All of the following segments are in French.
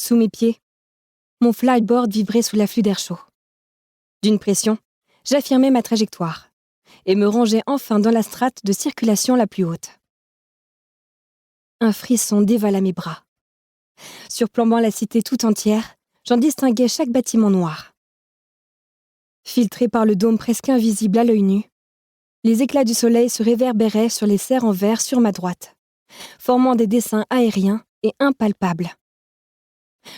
Sous mes pieds, mon flyboard vibrait sous l'afflux d'air chaud. D'une pression, j'affirmais ma trajectoire et me rangeais enfin dans la strate de circulation la plus haute. Un frisson dévala mes bras. Surplombant la cité tout entière, j'en distinguais chaque bâtiment noir. Filtrés par le dôme presque invisible à l'œil nu, les éclats du soleil se réverbéraient sur les serres en verre sur ma droite, formant des dessins aériens et impalpables.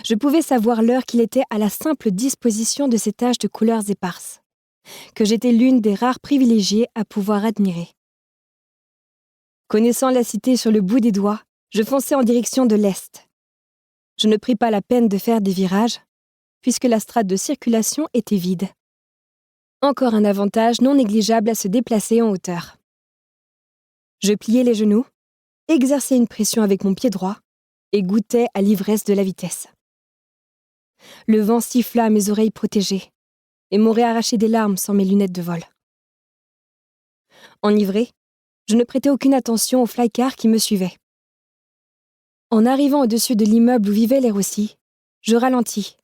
Je pouvais savoir l'heure qu'il était à la simple disposition de ces taches de couleurs éparses, que j'étais l'une des rares privilégiées à pouvoir admirer. Connaissant la cité sur le bout des doigts, je fonçais en direction de l'est. Je ne pris pas la peine de faire des virages, puisque la strate de circulation était vide. Encore un avantage non négligeable à se déplacer en hauteur. Je pliai les genoux, exerçai une pression avec mon pied droit et goûtais à l'ivresse de la vitesse. Le vent siffla à mes oreilles protégées et m'aurait arraché des larmes sans mes lunettes de vol. Enivré, je ne prêtais aucune attention au flycar qui me suivait. En arrivant au-dessus de l'immeuble où vivaient les Rossi, je ralentis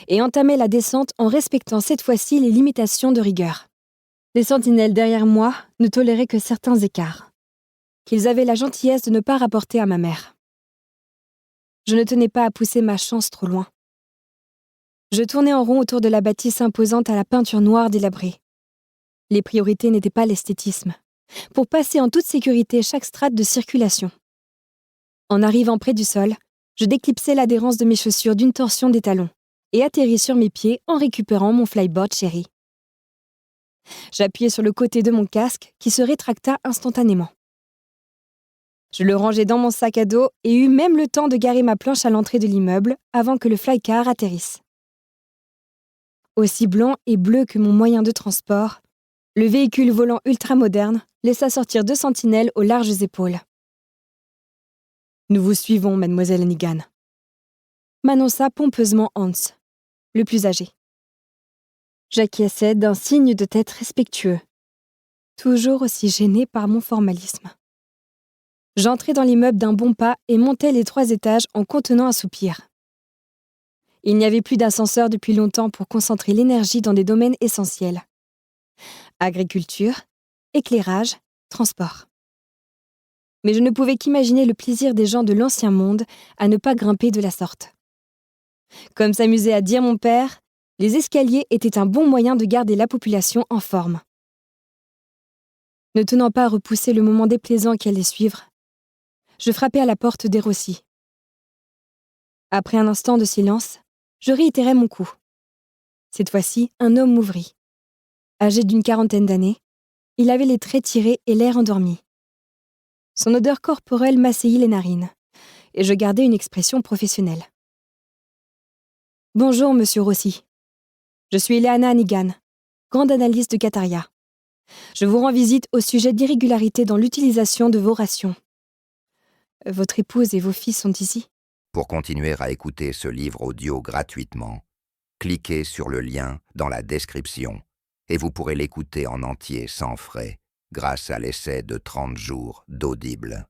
et entamai la descente en respectant cette fois-ci les limitations de rigueur. Les sentinelles derrière moi ne toléraient que certains écarts, qu'ils avaient la gentillesse de ne pas rapporter à ma mère. Je ne tenais pas à pousser ma chance trop loin. Je tournais en rond autour de la bâtisse imposante à la peinture noire délabrée. Les priorités n'étaient pas l'esthétisme, pour passer en toute sécurité chaque strate de circulation. En arrivant près du sol, je déclipsai l'adhérence de mes chaussures d'une torsion des talons et atterris sur mes pieds en récupérant mon flyboard chéri. J'appuyai sur le côté de mon casque qui se rétracta instantanément. Je le rangeai dans mon sac à dos et eus même le temps de garer ma planche à l'entrée de l'immeuble avant que le flycar atterrisse. Aussi blanc et bleu que mon moyen de transport, le véhicule volant ultramoderne laissa sortir 2 sentinelles aux larges épaules. « Nous vous suivons, mademoiselle Hannigan », m'annonça pompeusement Hans, le plus âgé. J'acquiesçai d'un signe de tête respectueux, toujours aussi gêné par mon formalisme. J'entrai dans l'immeuble d'un bon pas et montai les 3 étages en contenant un soupir. Il n'y avait plus d'ascenseur depuis longtemps pour concentrer l'énergie dans des domaines essentiels. Agriculture, éclairage, transport. Mais je ne pouvais qu'imaginer le plaisir des gens de l'ancien monde à ne pas grimper de la sorte. Comme s'amusait à dire mon père, les escaliers étaient un bon moyen de garder la population en forme. Ne tenant pas à repousser le moment déplaisant qui allait suivre, je frappai à la porte des Rossi. Après un instant de silence, je réitérai mon coup. Cette fois-ci, un homme m'ouvrit. Âgé d'une 40aine d'années, il avait les traits tirés et l'air endormi. Son odeur corporelle m'assaillit les narines, et je gardai une expression professionnelle. « Bonjour, monsieur Rossi. Je suis Eleana Hannigan, grande analyste de Qataria. Je vous rends visite au sujet d'irrégularités dans l'utilisation de vos rations. Votre épouse et vos filles sont ici ? » Pour continuer à écouter ce livre audio gratuitement, cliquez sur le lien dans la description et vous pourrez l'écouter en entier sans frais grâce à l'essai de 30 jours d'Audible.